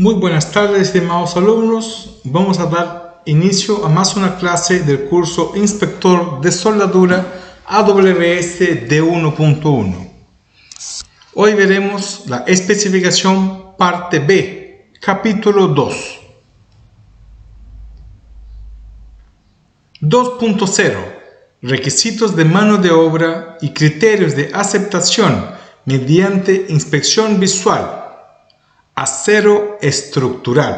Muy buenas tardes, estimados alumnos. Vamos a dar inicio a más una clase del curso Inspector de Soldadura AWS D1.1. Hoy veremos la especificación parte B, capítulo 2. 2.0. Requisitos de mano de obra y criterios de aceptación mediante inspección visual. Acero estructural.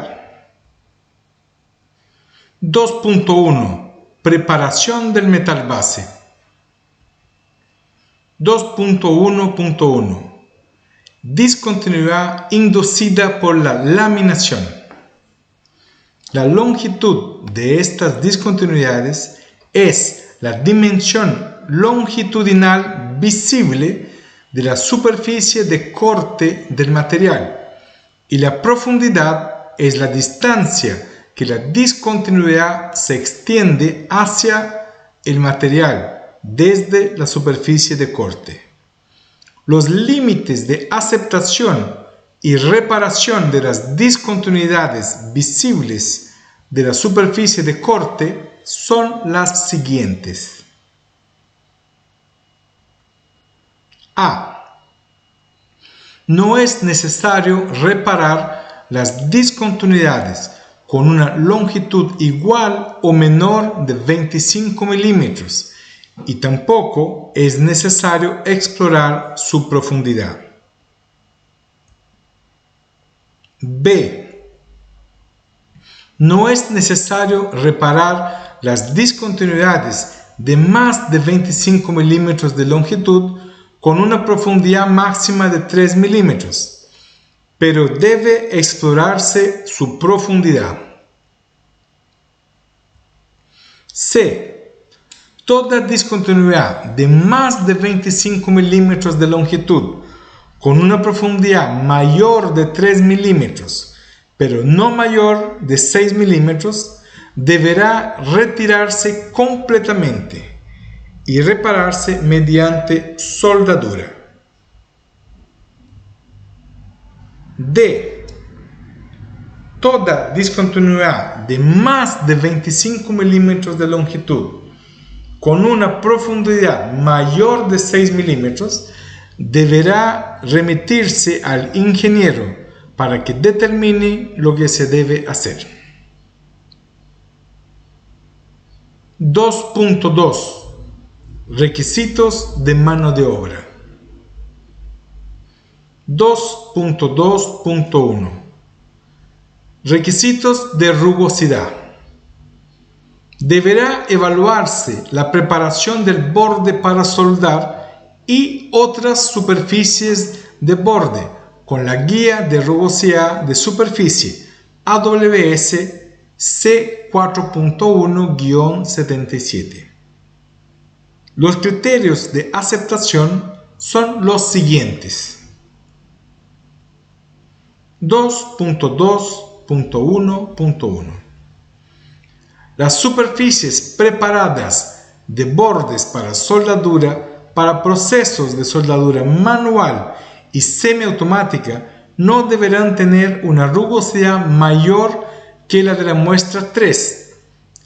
2.1. Preparación del metal base. 2.1.1. Discontinuidad inducida por la laminación. La longitud de estas discontinuidades es la dimensión longitudinal visible de la superficie de corte del material y la profundidad es la distancia que la discontinuidad se extiende hacia el material desde la superficie de corte. Los límites de aceptación y reparación de las discontinuidades visibles de la superficie de corte son las siguientes. A. No es necesario reparar las discontinuidades con una longitud igual o menor de 25 milímetros y tampoco es necesario explorar su profundidad. B. No es necesario reparar las discontinuidades de más de 25 milímetros de longitud con una profundidad máxima de 3 milímetros, pero debe explorarse su profundidad. C. Toda discontinuidad de más de 25 milímetros de longitud con una profundidad mayor de 3 milímetros, pero no mayor de 6 milímetros, deberá retirarse completamente y repararse mediante soldadura. D. Toda discontinuidad de más de 25 milímetros de longitud con una profundidad mayor de 6 milímetros deberá remitirse al ingeniero para que determine lo que se debe hacer. 2.2. Requisitos de mano de obra. 2.2.1. Requisitos de rugosidad. Deberá evaluarse la preparación del borde para soldar y otras superficies de borde con la guía de rugosidad de superficie AWS C4.1-77. Los criterios de aceptación son los siguientes. 2.2.1.1. Las superficies preparadas de bordes para soldadura para procesos de soldadura manual y semiautomática no deberán tener una rugosidad mayor que la de la muestra 3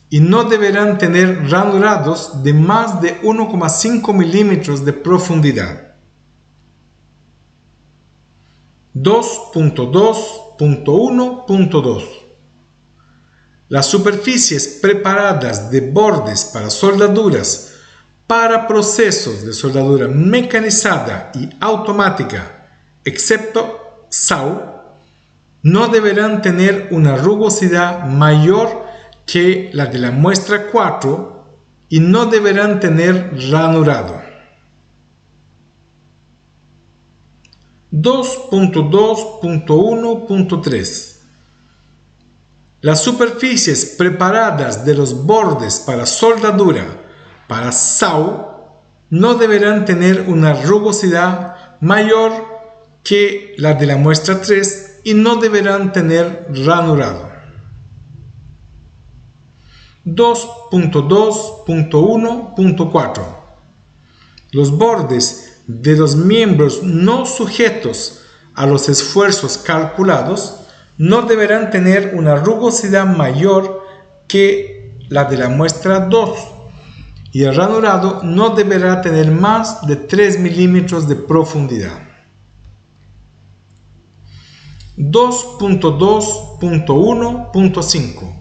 y no deberán tener ranurados de más de 1,5 milímetros de profundidad. 2.2.1.2. Las superficies preparadas de bordes para soldaduras para procesos de soldadura mecanizada y automática, excepto SAW, no deberán tener una rugosidad mayor que la de la muestra 4 y no deberán tener ranurado. 2.2.1.3. Las superficies preparadas de los bordes para soldadura para SAW no deberán tener una rugosidad mayor que la de la muestra 3 y no deberán tener ranurado. 2.2.1.4. Los bordes de los miembros no sujetos a los esfuerzos calculados no deberán tener una rugosidad mayor que la de la muestra 2 y el ranurado no deberá tener más de 3 milímetros de profundidad. 2.2.1.5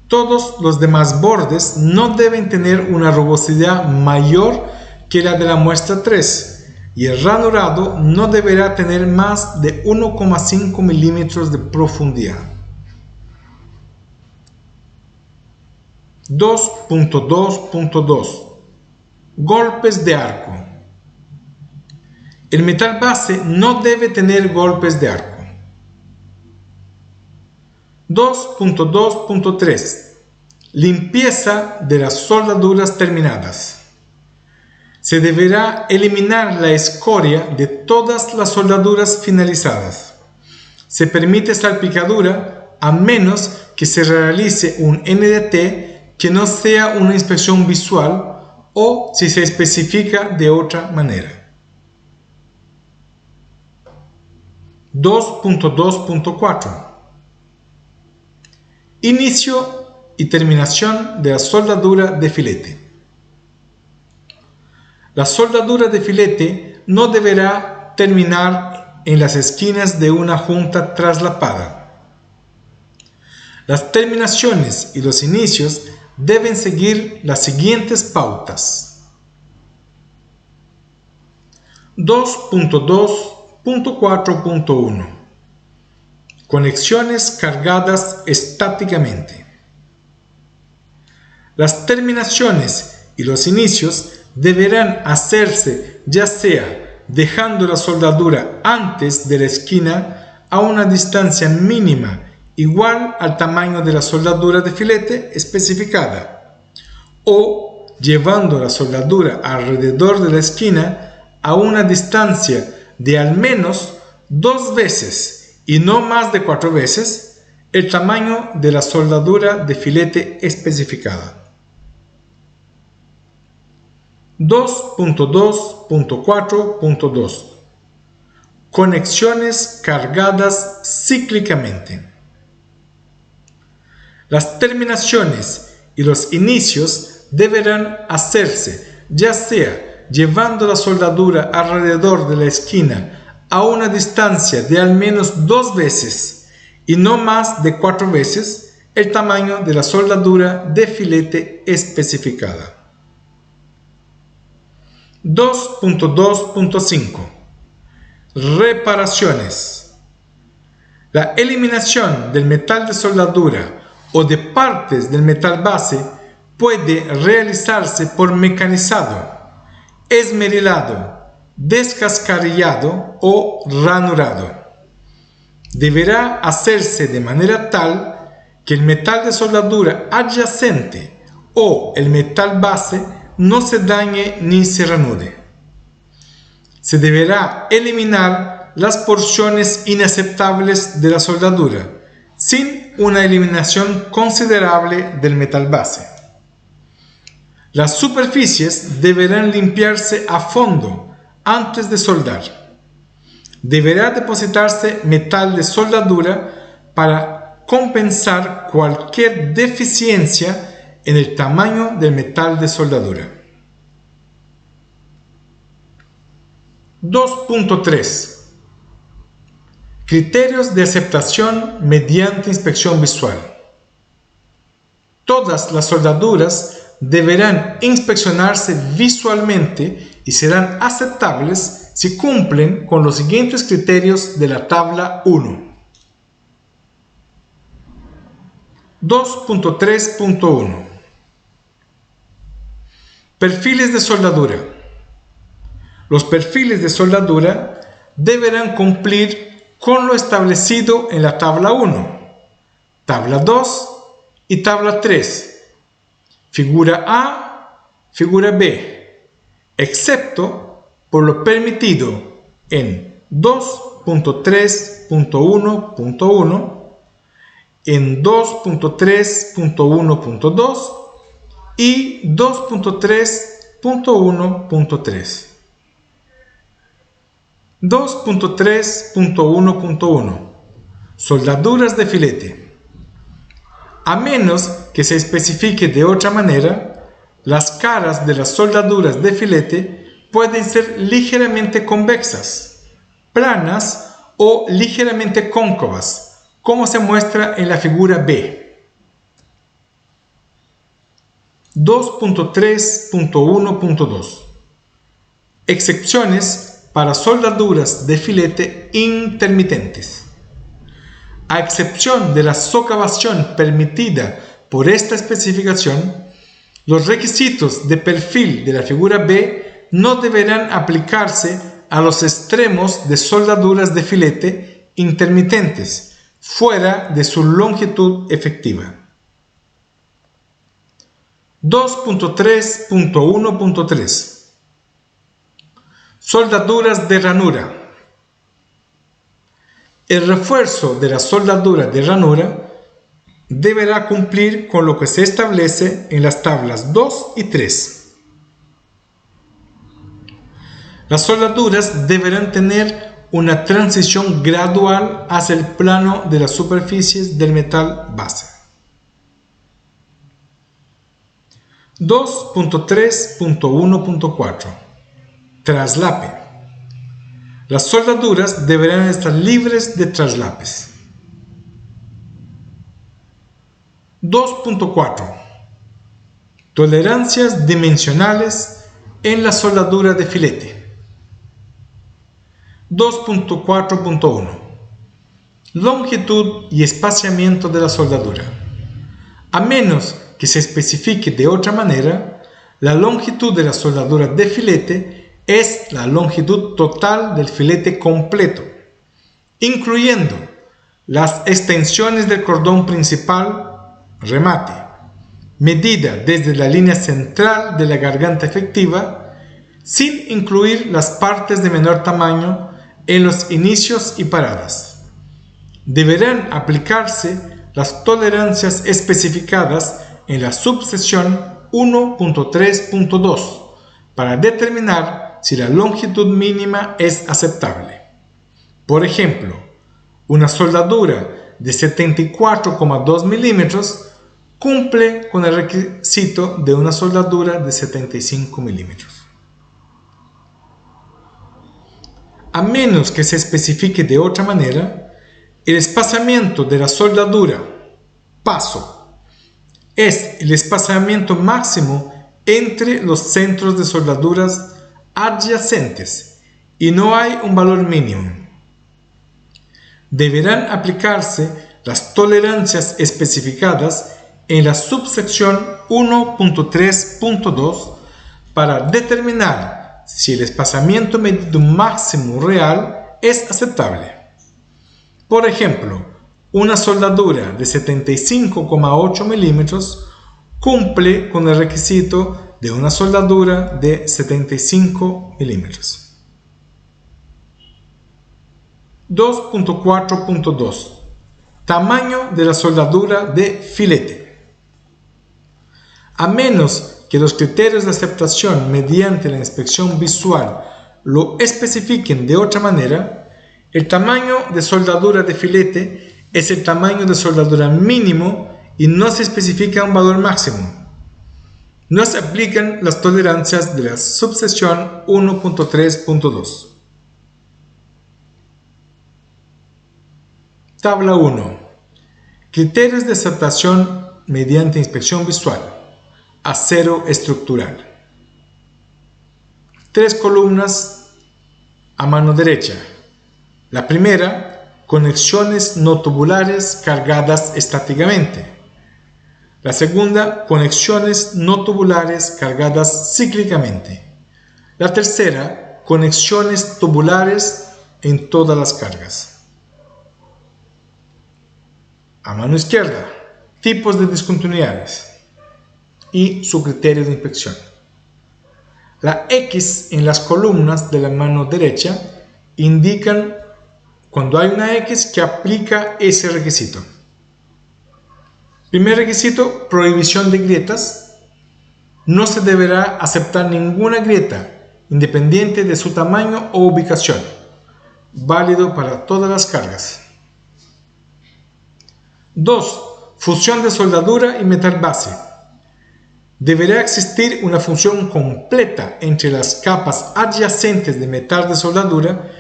Todos los demás bordes no deben tener una rugosidad mayor que la de la muestra 3 y el ranurado no deberá tener más de 1,5 milímetros de profundidad. 2.2.2 Golpes de arco. El metal base no debe tener golpes de arco. 2.2.3 Limpieza de las soldaduras terminadas. Se deberá eliminar la escoria de todas las soldaduras finalizadas. Se permite salpicadura a menos que se realice un NDT que no sea una inspección visual o si se especifica de otra manera. 2.2.4 Inicio y terminación de la soldadura de filete. La soldadura de filete no deberá terminar en las esquinas de una junta traslapada. Las terminaciones y los inicios deben seguir las siguientes pautas. 2.2.4.1 Conexiones cargadas estáticamente. Las terminaciones y los inicios deberán hacerse ya sea dejando la soldadura antes de la esquina a una distancia mínima igual al tamaño de la soldadura de filete especificada o llevando la soldadura alrededor de la esquina a una distancia de al menos 2 veces y no más de 4 veces el tamaño de la soldadura de filete especificada. 2.2.4.2 Conexiones cargadas cíclicamente. Las terminaciones y los inicios deberán hacerse ya sea llevando la soldadura alrededor de la esquina a una distancia de al menos 2 veces y no más de 4 veces el tamaño de la soldadura de filete especificada. 2.2.5 Reparaciones. La eliminación del metal de soldadura o de partes del metal base puede realizarse por mecanizado, esmerilado, descascarillado o ranurado. Deberá hacerse de manera tal que el metal de soldadura adyacente o el metal base no se dañe ni se ranude. Se deberá eliminar las porciones inaceptables de la soldadura, sin una eliminación considerable del metal base. Las superficies deberán limpiarse a fondo antes de soldar. Deberá depositarse metal de soldadura para compensar cualquier deficiencia en el tamaño del metal de soldadura. 2.3 Criterios de aceptación mediante inspección visual. Todas las soldaduras deberán inspeccionarse visualmente y serán aceptables si cumplen con los siguientes criterios de la tabla 1. 2.3.1 Perfiles de soldadura. Los perfiles de soldadura deberán cumplir con lo establecido en la tabla 1, tabla 2 y tabla 3, figura A, figura B, excepto por lo permitido en 2.3.1.1, en 2.3.1.2 y 2.3.1.3. 2.3.1.1 soldaduras de filete. A menos que se especifique de otra manera, las caras de las soldaduras de filete pueden ser ligeramente convexas, planas o ligeramente cóncavas, como se muestra en la figura B. 2.3.1.2. Excepciones para soldaduras de filete intermitentes. A excepción de la socavación permitida por esta especificación, los requisitos de perfil de la figura B no deberán aplicarse a los extremos de soldaduras de filete intermitentes, fuera de su longitud efectiva. 2.3.1.3. Soldaduras de ranura. El refuerzo de la soldadura de ranura deberá cumplir con lo que se establece en las tablas 2 y 3. Las soldaduras deberán tener una transición gradual hacia el plano de las superficies del metal base. 2.3.1.4. Traslape. Las soldaduras deberán estar libres de traslapes. 2.4. Tolerancias dimensionales en la soldadura de filete. 2.4.1. Longitud y espaciamiento de la soldadura. A menos que se especifique de otra manera, la longitud de la soldadura de filete es la longitud total del filete completo, incluyendo las extensiones del cordón principal, remate, medida desde la línea central de la garganta efectiva, sin incluir las partes de menor tamaño en los inicios y paradas. Deberán aplicarse las tolerancias especificadas en la subsección 1.3.2 para determinar si la longitud mínima es aceptable. Por ejemplo, una soldadura de 74,2 milímetros cumple con el requisito de una soldadura de 75 milímetros. A menos que se especifique de otra manera, el espaciamiento de la soldadura paso es el espaciamiento máximo entre los centros de soldaduras adyacentes y no hay un valor mínimo. Deberán aplicarse las tolerancias especificadas en la subsección 1.3.2 para determinar si el espaciamiento medido máximo real es aceptable. Por ejemplo, una soldadura de 75,8 milímetros cumple con el requisito de una soldadura de 75 milímetros. 2.4.2. Tamaño de la soldadura de filete. A menos que los criterios de aceptación mediante la inspección visual lo especifiquen de otra manera, el tamaño de soldadura de filete es el tamaño de soldadura mínimo y no se especifica un valor máximo. No se aplican las tolerancias de la subsección 1.3.2. Tabla 1. Criterios de aceptación mediante inspección visual. Acero estructural. 3 columnas a mano derecha. La primera, conexiones no tubulares cargadas estáticamente. La segunda, conexiones no tubulares cargadas cíclicamente. La tercera, conexiones tubulares en todas las cargas. A mano izquierda, tipos de discontinuidades y su criterio de inspección. La X en las columnas de la mano derecha indican cuando hay una X que aplica ese requisito. Primer requisito, prohibición de grietas. No se deberá aceptar ninguna grieta, independiente de su tamaño o ubicación. Válido para todas las cargas. 2. Fusión de soldadura y metal base. Deberá existir una función completa entre las capas adyacentes de metal de soldadura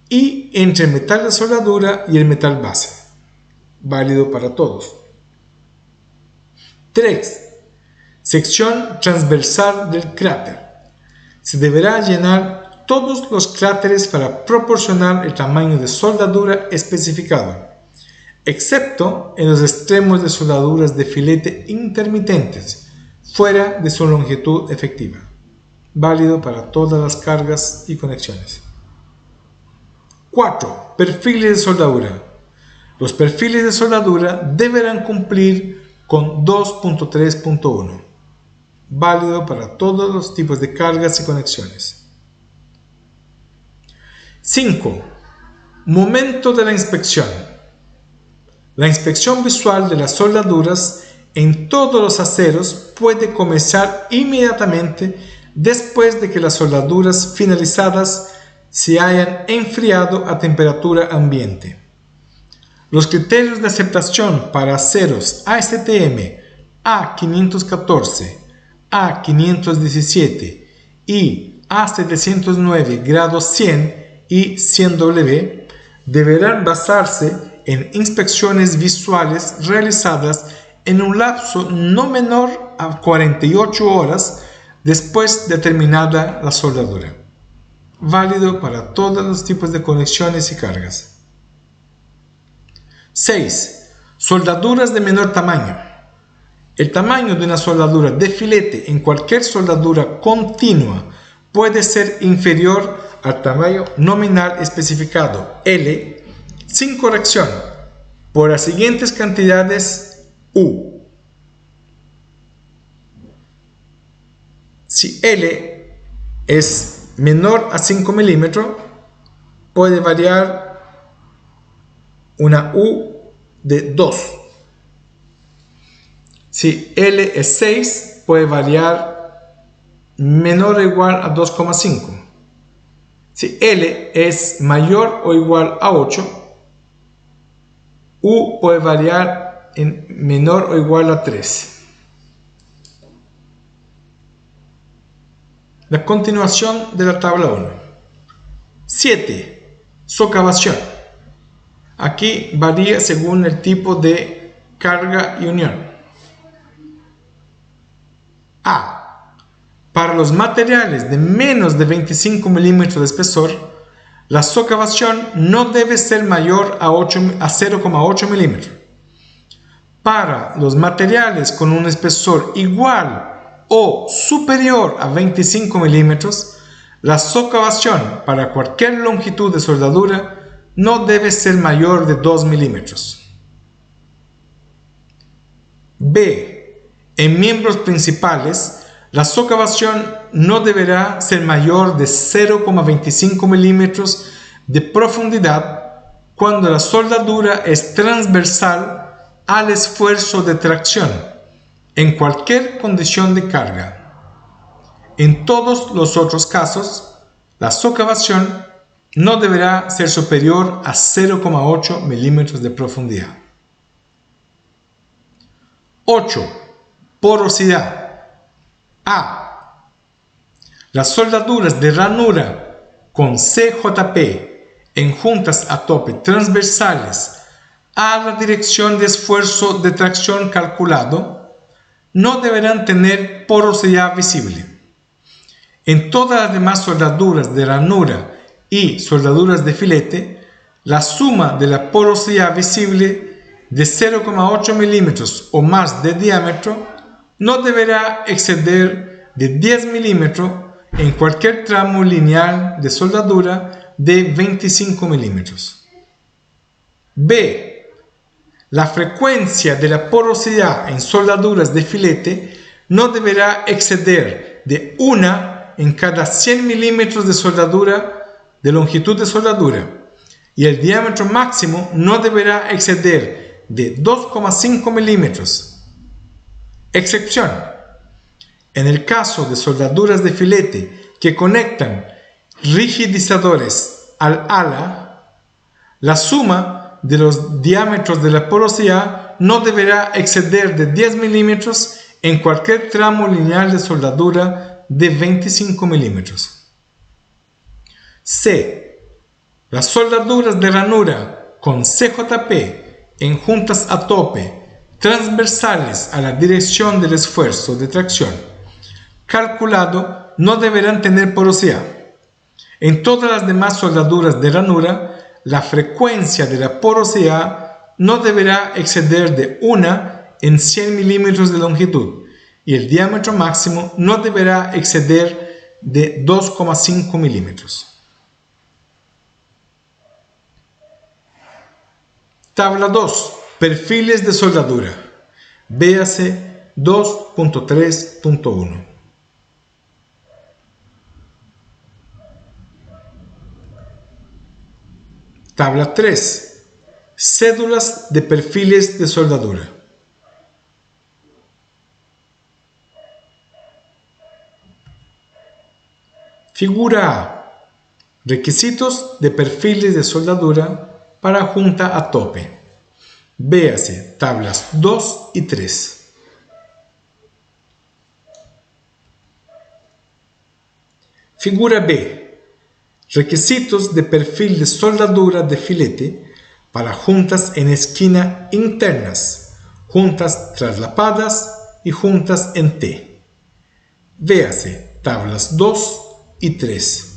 y entre el metal de soldadura y el metal base. Válido para todos. 3. Sección transversal del cráter. Se deberá llenar todos los cráteres para proporcionar el tamaño de soldadura especificado, excepto en los extremos de soldaduras de filete intermitentes, fuera de su longitud efectiva. Válido para todas las cargas y conexiones. 4. Perfiles de soldadura. Los perfiles de soldadura deberán cumplir con 2.3.1. Válido para todos los tipos de cargas y conexiones. 5. Momento de la inspección. La inspección visual de las soldaduras en todos los aceros puede comenzar inmediatamente después de que las soldaduras finalizadas se hayan enfriado a temperatura ambiente. Los criterios de aceptación para aceros ASTM A514, A517 y A709 grado 100 y 100W deberán basarse en inspecciones visuales realizadas en un lapso no menor a 48 horas después de terminada la soldadura. Válido para todos los tipos de conexiones y cargas. 6. Soldaduras de menor tamaño. El tamaño de una soldadura de filete en cualquier soldadura continua puede ser inferior al tamaño nominal especificado L sin corrección por las siguientes cantidades U. Si L es menor a 5 milímetros, puede variar una U de 2. Si L es 6, puede variar menor o igual a 2,5. Si L es mayor o igual a 8, U puede variar en menor o igual a 3. La continuación de la tabla 1. 7. Socavación. Aquí varía según el tipo de carga y unión. A. Para los materiales de menos de 25 milímetros de espesor, la socavación no debe ser mayor a 0,8 milímetros. Para los materiales con un espesor igual o superior a 25 milímetros, la socavación para cualquier longitud de soldadura no debe ser mayor de 2 milímetros. B. En miembros principales, la socavación no deberá ser mayor de 0,25 milímetros de profundidad cuando la soldadura es transversal al esfuerzo de tracción, en cualquier condición de carga. En todos los otros casos, la socavación no deberá ser superior a 0,8 milímetros de profundidad. 8. Porosidad. A. Las soldaduras de ranura con CJP en juntas a tope transversales a la dirección de esfuerzo de tracción calculado no deberán tener porosidad visible. En todas las demás soldaduras de ranura y soldaduras de filete, la suma de la porosidad visible de 0,8 milímetros o más de diámetro no deberá exceder de 10 milímetros en cualquier tramo lineal de soldadura de 25 milímetros. B. La frecuencia de la porosidad en soldaduras de filete no deberá exceder de 1 en cada 100 milímetros de soldadura de longitud de soldadura, y el diámetro máximo no deberá exceder de 2,5 milímetros. Excepción: en el caso de soldaduras de filete que conectan rigidizadores al ala, la suma de los diámetros de la porosidad no deberá exceder de 10 milímetros en cualquier tramo lineal de soldadura de 25 milímetros. C. Las soldaduras de ranura con CJP en juntas a tope transversales a la dirección del esfuerzo de tracción calculado no deberán tener porosidad. En todas las demás soldaduras de ranura, la frecuencia de la porosidad no deberá exceder de 1 en 100 milímetros de longitud y el diámetro máximo no deberá exceder de 2,5 milímetros. Tabla 2. Perfiles de soldadura. Véase 2.3.1. Tabla 3. Cédulas de perfiles de soldadura. Figura A. Requisitos de perfiles de soldadura para junta a tope. Véase tablas 2 y 3. Figura B. Requisitos de perfil de soldadura de filete para juntas en esquina internas, juntas traslapadas y juntas en T. Véase tablas 2 y 3.